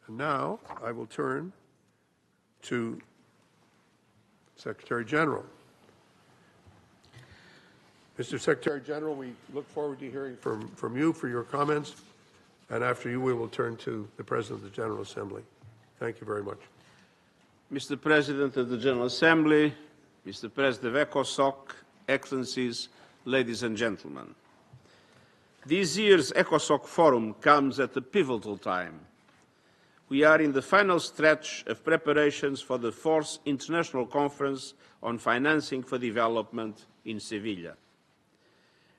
And now I will turn to Secretary General. Mr. Secretary General, we look forward to hearing from you for your comments, and after you, we will turn to the President of the General Assembly. Thank you very much. Mr. President of the General Assembly, Mr. President of ECOSOC, Excellencies, ladies and gentlemen. This year's ECOSOC Forum comes at a pivotal time. We are in the final stretch of preparations for the 4th International Conference on Financing for Development in Seville.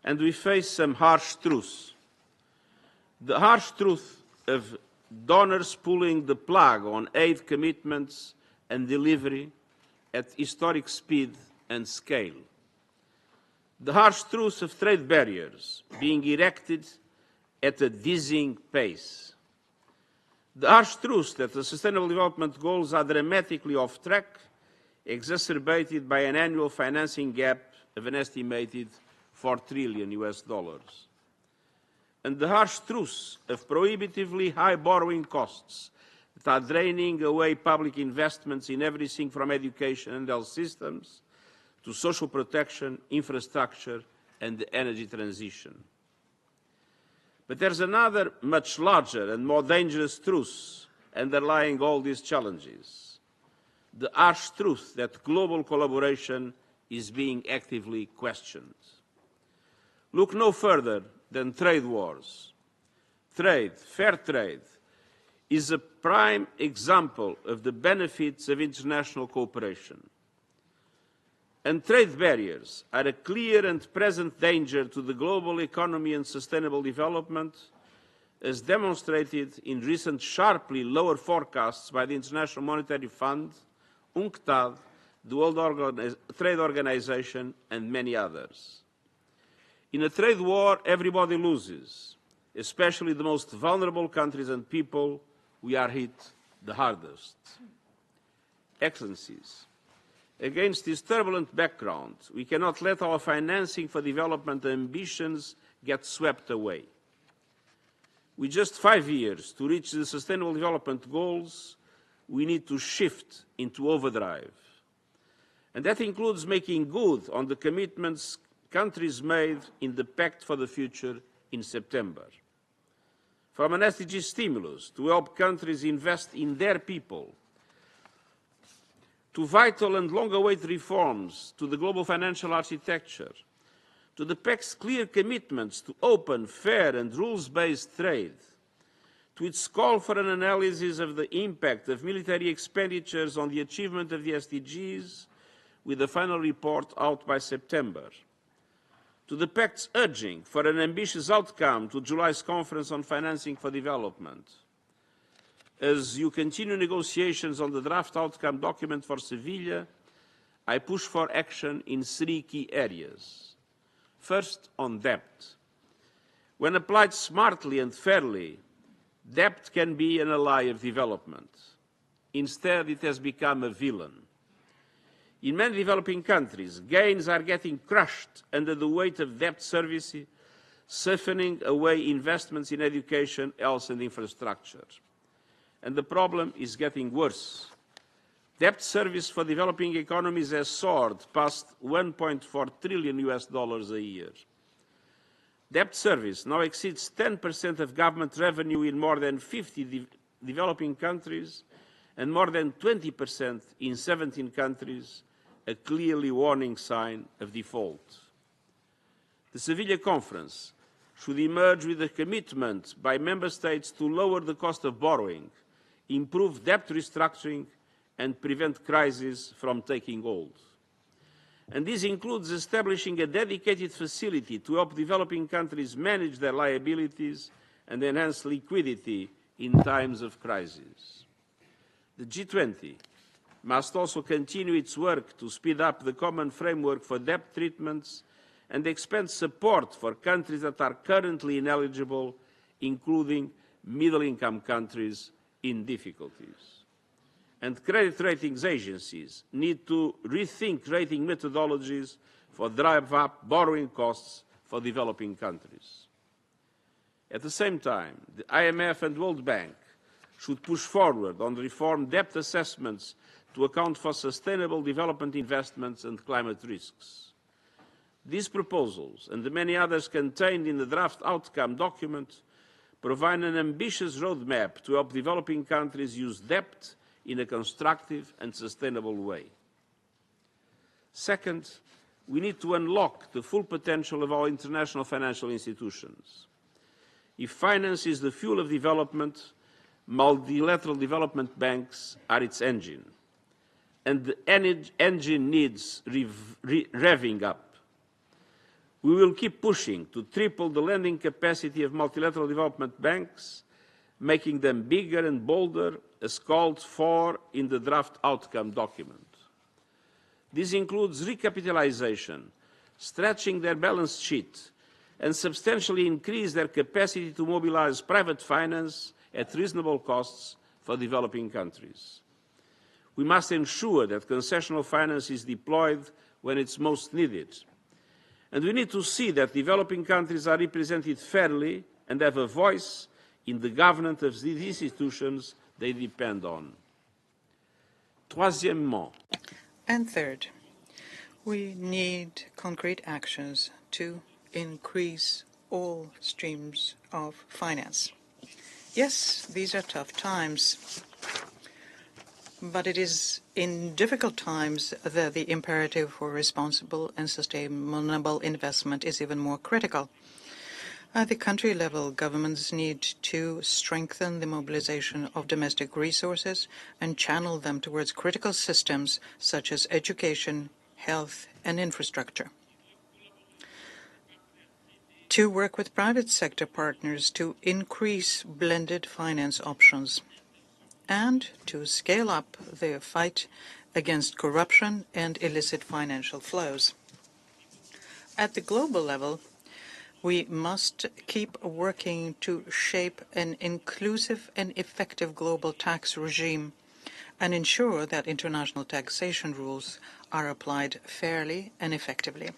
And we face some harsh truths. The harsh truth of donors pulling the plug on aid commitments and delivery at historic speed and scale. The harsh truth of trade barriers being erected at a dizzying pace. The harsh truth that the Sustainable Development Goals are dramatically off track, exacerbated by an annual financing gap of an estimated $4 trillion. And the harsh truth of prohibitively high borrowing costs that are draining away public investments in everything from education and health systems to social protection, infrastructure, and the energy transition. But there's another much larger and more dangerous truth underlying all these challenges. The harsh truth that global collaboration is being actively questioned. Look no further than trade wars. Trade, fair trade, is a prime example of the benefits of international cooperation. And trade barriers are a clear and present danger to the global economy and sustainable development, as demonstrated in recent sharply lower forecasts by the International Monetary Fund, UNCTAD, the World Trade Organization, and many others. In a trade war, everybody loses, especially the most vulnerable countries and people. We are hit the hardest. Excellencies, against this turbulent background, we cannot let our financing for development ambitions get swept away. With just 5 years to reach the Sustainable Development Goals, we need to shift into overdrive. And that includes making good on the commitments countries made in the Pact for the Future in September. From an SDG stimulus to help countries invest in their people, to vital and long-awaited reforms to the global financial architecture, to the Pact's clear commitments to open, fair and rules-based trade, to its call for an analysis of the impact of military expenditures on the achievement of the SDGs, with the final report out by September, to the Pact's urging for an ambitious outcome to July's Conference on Financing for Development. As you continue negotiations on the draft outcome document for Seville, I push for action in 3 key areas. First, on debt. When applied smartly and fairly, debt can be an ally of development. Instead, it has become a villain. In many developing countries, gains are getting crushed under the weight of debt service, siphoning away investments in education, health and infrastructure. And the problem is getting worse. Debt service for developing economies has soared past $1.4 trillion a year. Debt service now exceeds 10% of government revenue in more than 50 developing countries and more than 20% in 17 countries, a clearly warning sign of default. The Seville Conference should emerge with a commitment by Member States to lower the cost of borrowing, improve debt restructuring and prevent crises from taking hold. And this includes establishing a dedicated facility to help developing countries manage their liabilities and enhance liquidity in times of crisis. The G20 must also continue its work to speed up the common framework for debt treatments and expand support for countries that are currently ineligible, including middle-income countries in difficulties. And credit ratings agencies need to rethink rating methodologies for drive up borrowing costs for developing countries. At the same time, the IMF and World Bank should push forward on reform debt assessments to account for sustainable development investments and climate risks. These proposals, and the many others contained in the draft outcome document, provide an ambitious roadmap to help developing countries use debt in a constructive and sustainable way. Second, we need to unlock the full potential of our international financial institutions. If finance is the fuel of development, multilateral development banks are its engine, and the engine needs revving up. We will keep pushing to triple the lending capacity of multilateral development banks, making them bigger and bolder as called for in the draft outcome document. This includes recapitalization, stretching their balance sheet, and substantially increase their capacity to mobilize private finance at reasonable costs for developing countries. We must ensure that concessional finance is deployed when it's most needed. And we need to see that developing countries are represented fairly and have a voice in the governance of these institutions they depend on. Troisièmement, and third, we need concrete actions to increase all streams of finance. Yes, these are tough times, but it is in difficult times that the imperative for responsible and sustainable investment is even more critical. At the country level, governments need to strengthen the mobilization of domestic resources and channel them towards critical systems such as education, health, and infrastructure. To work with private sector partners to increase blended finance options and to scale up the fight against corruption and illicit financial flows. At the global level, we must keep working to shape an inclusive and effective global tax regime and ensure that international taxation rules are applied fairly and effectively.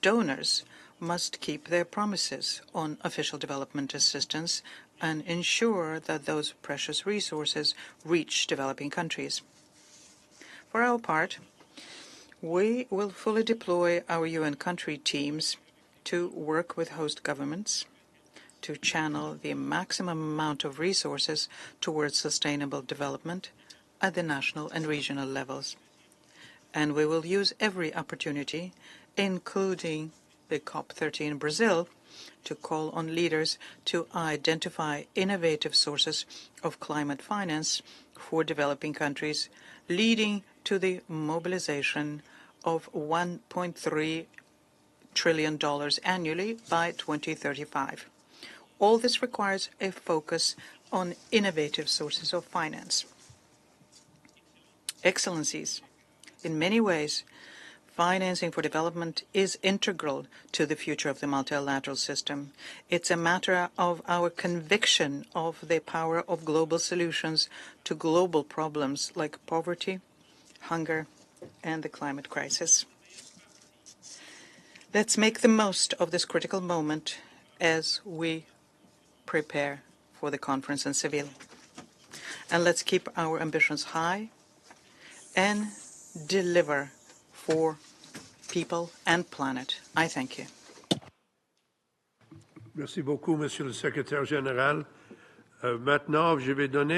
Donors must keep their promises on official development assistance and ensure that those precious resources reach developing countries. For our part, we will fully deploy our UN country teams to work with host governments to channel the maximum amount of resources towards sustainable development at the national and regional levels. And we will use every opportunity, including the COP30 in Brazil, to call on leaders to identify innovative sources of climate finance for developing countries, leading to the mobilization of $1.3 trillion annually by 2035. All this requires a focus on innovative sources of finance. Excellencies, in many ways, financing for development is integral to the future of the multilateral system. It's a matter of our conviction of the power of global solutions to global problems like poverty, hunger, and the climate crisis. Let's make the most of this critical moment as we prepare for the conference in Seville. And let's keep our ambitions high and deliver for people and planet. I thank you. Merci beaucoup, Monsieur le Secrétaire général. Maintenant, je vais donner